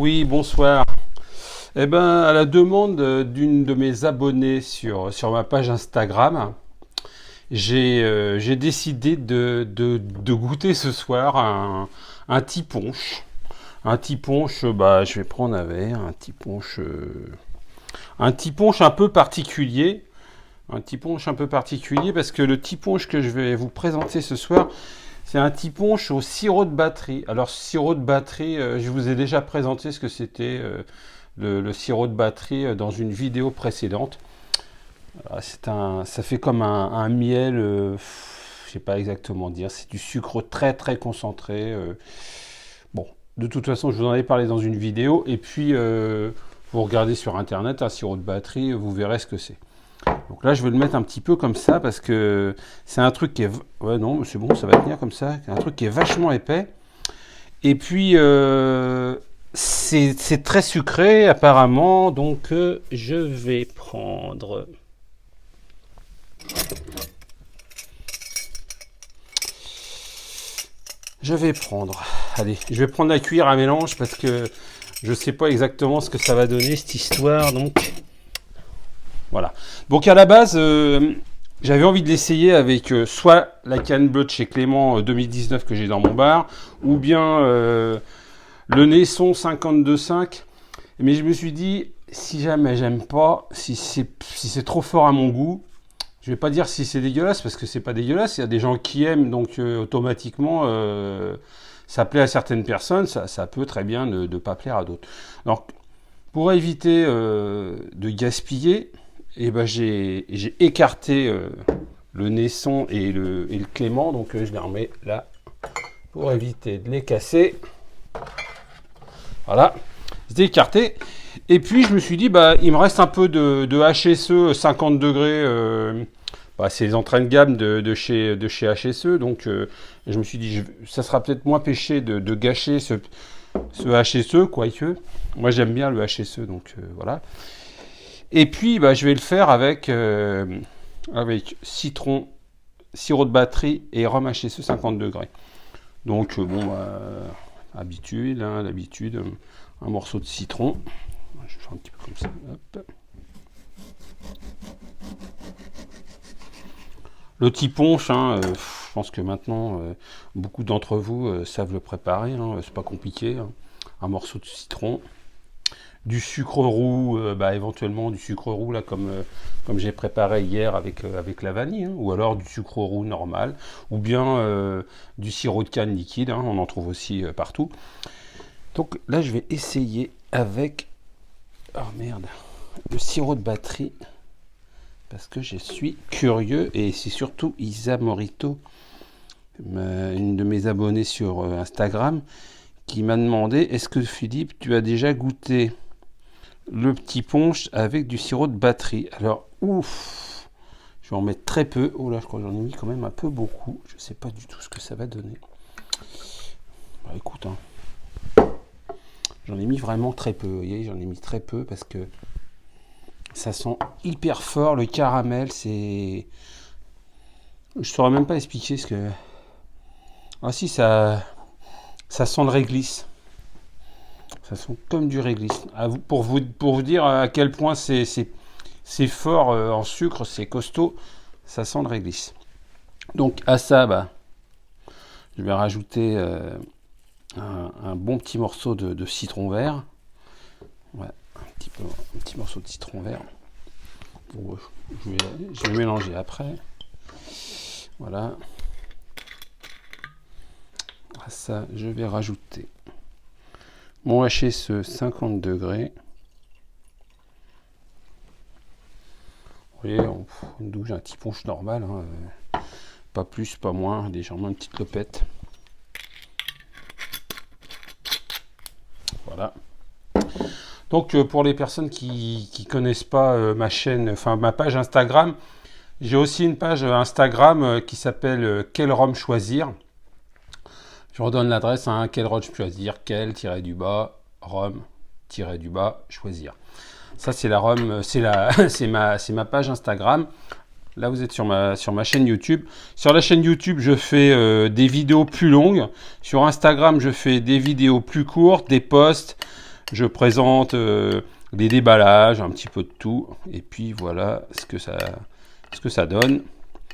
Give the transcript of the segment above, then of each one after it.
Oui, bonsoir. Eh ben, à la demande d'une de mes abonnées sur ma page Instagram, j'ai décidé de goûter ce soir un petit punch. Un petit punch, bah, je vais prendre un verre, un petit punch un peu particulier. Un petit punch un peu particulier parce que le petit punch que je vais vous présenter ce soir, c'est un petit punch au sirop de batterie. Alors, sirop de batterie, je vous ai déjà présenté ce que c'était le sirop de batterie dans une vidéo précédente. Ça fait comme un miel, je sais pas exactement dire, c'est du sucre très très concentré. Bon, de toute façon, je vous en avais parlé dans une vidéo. Et puis, vous regardez sur internet un sirop de batterie, vous verrez ce que c'est. Donc là, je vais le mettre un petit peu comme ça parce que c'est un truc qui est... Ouais, non, c'est bon, ça va tenir comme ça. C'est un truc qui est vachement épais. Et puis, c'est très sucré apparemment. Donc, je vais prendre... Allez, je vais prendre la cuillère à mélange parce que je sais pas exactement ce que ça va donner cette histoire. Donc, voilà. Donc à la base, j'avais envie de l'essayer avec soit la canne bleue de chez Clément 2019 que j'ai dans mon bar, ou bien le Naisson 52.5. Mais je me suis dit, si jamais j'aime pas, si c'est trop fort à mon goût, je vais pas dire si c'est dégueulasse, parce que c'est pas dégueulasse. Il y a des gens qui aiment, donc automatiquement, ça plaît à certaines personnes, ça peut très bien ne pas plaire à d'autres. Alors, pour éviter de gaspiller, et ben j'ai écarté le Naisson et le Clément, donc je les remets là pour éviter de les casser. Voilà, c'était écarté. Et puis je me suis dit, bah, il me reste un peu de HSE 50 degrés. Bah, c'est les entrées de gamme de chez HSE. Donc je me suis dit, ça sera peut-être moins péché de gâcher ce HSE, quoique. Moi j'aime bien le HSE, donc voilà. Et puis, bah, je vais le faire avec citron, sirop de batterie et rhum HSE 50 degrés. Donc, bon, bah, l'habitude, un morceau de citron. Je fais un petit peu comme ça. Hop. Le petit punch, je pense que maintenant, beaucoup d'entre vous savent le préparer. C'est pas compliqué. Un morceau de citron. Du sucre roux, éventuellement du sucre roux là comme j'ai préparé hier avec la vanille, ou alors du sucre roux normal, ou bien du sirop de canne liquide, on en trouve aussi partout. Donc là je vais essayer avec le sirop de batterie parce que je suis curieux, et c'est surtout Isa Morito, une de mes abonnées sur Instagram, qui m'a demandé: est-ce que Philippe, tu as déjà goûté le petit punch avec du sirop de batterie? Alors, ouf, je vais en mettre très peu. Oh là, je crois que j'en ai mis quand même un peu beaucoup. Je sais pas du tout ce que ça va donner. Bah, écoute, j'en ai mis vraiment très peu. Vous voyez, j'en ai mis très peu parce que ça sent hyper fort. Le caramel, c'est... Je saurais même pas expliquer ce que... Ah si, ça sent le réglisse. Ça sent comme du réglisse. Pour vous dire à quel point c'est fort en sucre, c'est costaud, ça sent le réglisse. Donc à ça, bah, je vais rajouter un bon petit morceau de citron vert. Ouais, un petit morceau de citron vert. Bon, je vais mélanger après. Voilà. À ça, je vais rajouter mon HSE 50 degrés. Vous voyez, une douche, un petit punch normal, pas plus, pas moins, légèrement une petite lopette. Voilà. Donc pour les personnes qui connaissent pas ma chaîne, enfin ma page Instagram, j'ai aussi une page Instagram qui s'appelle Quel rhum choisir. Je redonne l'adresse, quel rhum choisir, quel-du-bas, rhum-du-bas, choisir. Ça c'est la rhum, c'est ma page Instagram. Là vous êtes sur ma chaîne YouTube. Sur la chaîne YouTube, je fais des vidéos plus longues. Sur Instagram, je fais des vidéos plus courtes, des posts. Je présente des déballages, un petit peu de tout. Et puis voilà ce que ça donne.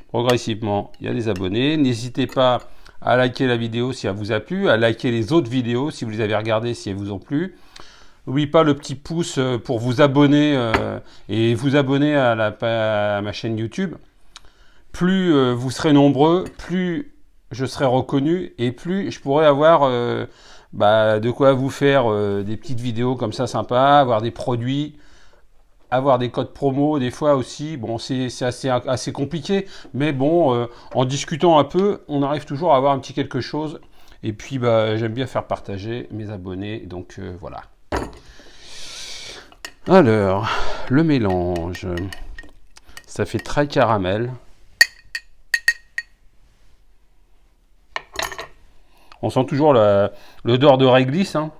Progressivement, il y a des abonnés. N'hésitez pas à liker la vidéo si elle vous a plu, à liker les autres vidéos si vous les avez regardées, si elles vous ont plu. N'oubliez pas le petit pouce pour vous abonner et vous abonner à ma chaîne YouTube. Plus vous serez nombreux, plus je serai reconnu et plus je pourrai avoir de quoi vous faire des petites vidéos comme ça sympas, avoir des produits, avoir des codes promo des fois aussi. Bon, c'est assez compliqué, mais bon, en discutant un peu, on arrive toujours à avoir un petit quelque chose. Et puis, j'aime bien faire partager mes abonnés, donc voilà. Alors, le mélange, ça fait très caramel. On sent toujours l'odeur de réglisse. Hein.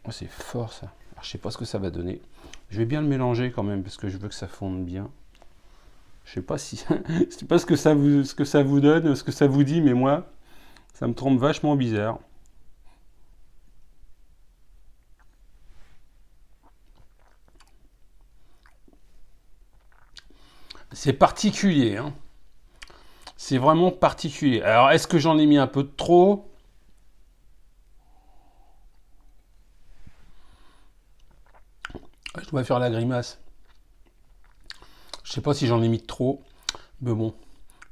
Oh, c'est fort ça. Alors, je sais pas ce que ça va donner. Je vais bien le mélanger quand même parce que je veux que ça fonde bien. Je sais pas si, je sais pas ce que ça vous donne, ce que ça vous dit, mais moi, ça me trompe vachement bizarre. C'est particulier, hein. C'est vraiment particulier. Alors, est-ce que j'en ai mis un peu de trop? Je dois faire la grimace. Je sais pas si j'en ai mis de trop, mais bon,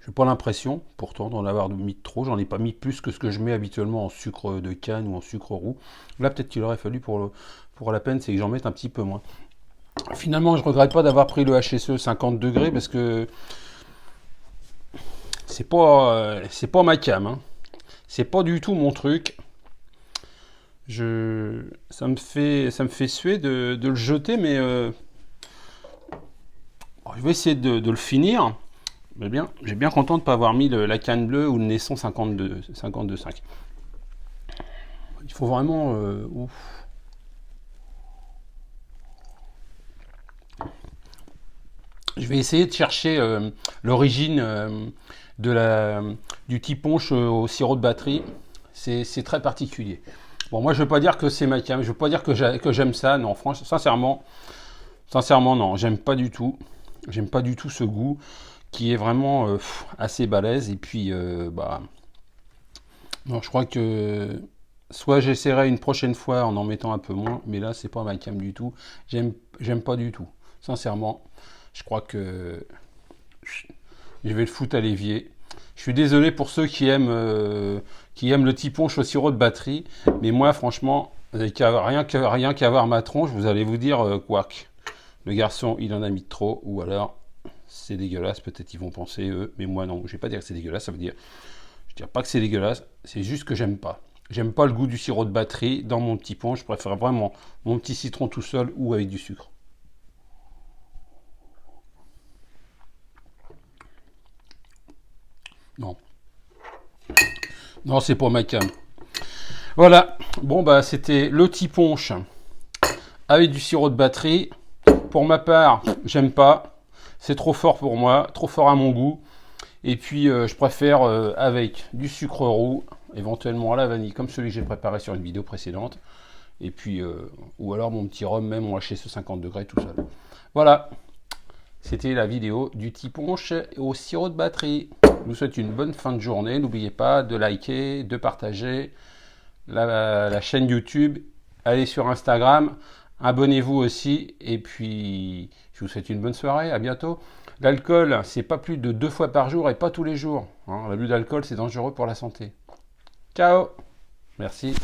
j'ai pas l'impression, pourtant, d'en avoir mis de trop. J'en ai pas mis plus que ce que je mets habituellement en sucre de canne ou en sucre roux. Là, peut-être qu'il aurait fallu pour la peine, c'est que j'en mette un petit peu moins. Finalement, je regrette pas d'avoir pris le HSE 50 degrés parce que c'est pas ma cam. Hein. C'est pas du tout mon truc. Ça me fait suer de le jeter, mais je vais essayer de le finir. Mais bien, j'ai bien content de ne pas avoir mis la canne bleue ou le Naisson 52.5. Il faut vraiment... ouf. Je vais essayer de chercher l'origine du tiponche au sirop de batterie. C'est très particulier. Bon, moi, je ne veux pas dire que c'est ma cam. Je ne veux pas dire que j'aime ça. Non, franchement, sincèrement, non. J'aime pas du tout. J'aime pas du tout ce goût qui est vraiment assez balèze. Et puis, non, je crois que soit j'essaierai une prochaine fois en mettant un peu moins. Mais là, c'est pas ma cam du tout. J'aime pas du tout. Sincèrement, je crois que je vais le foutre à l'évier. Je suis désolé pour ceux qui aiment le tiponche au sirop de batterie, mais moi, franchement, rien qu'à voir ma tronche, vous allez vous dire quack. Le garçon, il en a mis trop, ou alors c'est dégueulasse. Peut-être ils vont penser eux, mais moi non. Je vais pas dire que c'est dégueulasse. Ça veut dire, je ne dis pas que c'est dégueulasse. C'est juste que j'aime pas. J'aime pas le goût du sirop de batterie dans mon petit ponche. Je préfère vraiment mon petit citron tout seul ou avec du sucre. Non. Non, c'est pas ma cam. Voilà. Bon, c'était le tiponche avec du sirop de batterie. Pour ma part, j'aime pas. C'est trop fort pour moi, trop fort à mon goût. Et puis, je préfère avec du sucre roux, éventuellement à la vanille, comme celui que j'ai préparé sur une vidéo précédente. Et puis, ou alors mon petit rhum, même on ce 50 degrés tout seul. Voilà. C'était la vidéo du tiponche au sirop de batterie. Je vous souhaite une bonne fin de journée. N'oubliez pas de liker, de partager la chaîne YouTube. Allez sur Instagram. Abonnez-vous aussi. Et puis, je vous souhaite une bonne soirée. À bientôt. L'alcool, c'est pas plus de 2 fois par jour et pas tous les jours. Hein. L'abus d'alcool, c'est dangereux pour la santé. Ciao. Merci.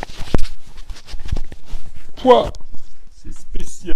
Pouah. C'est spécial.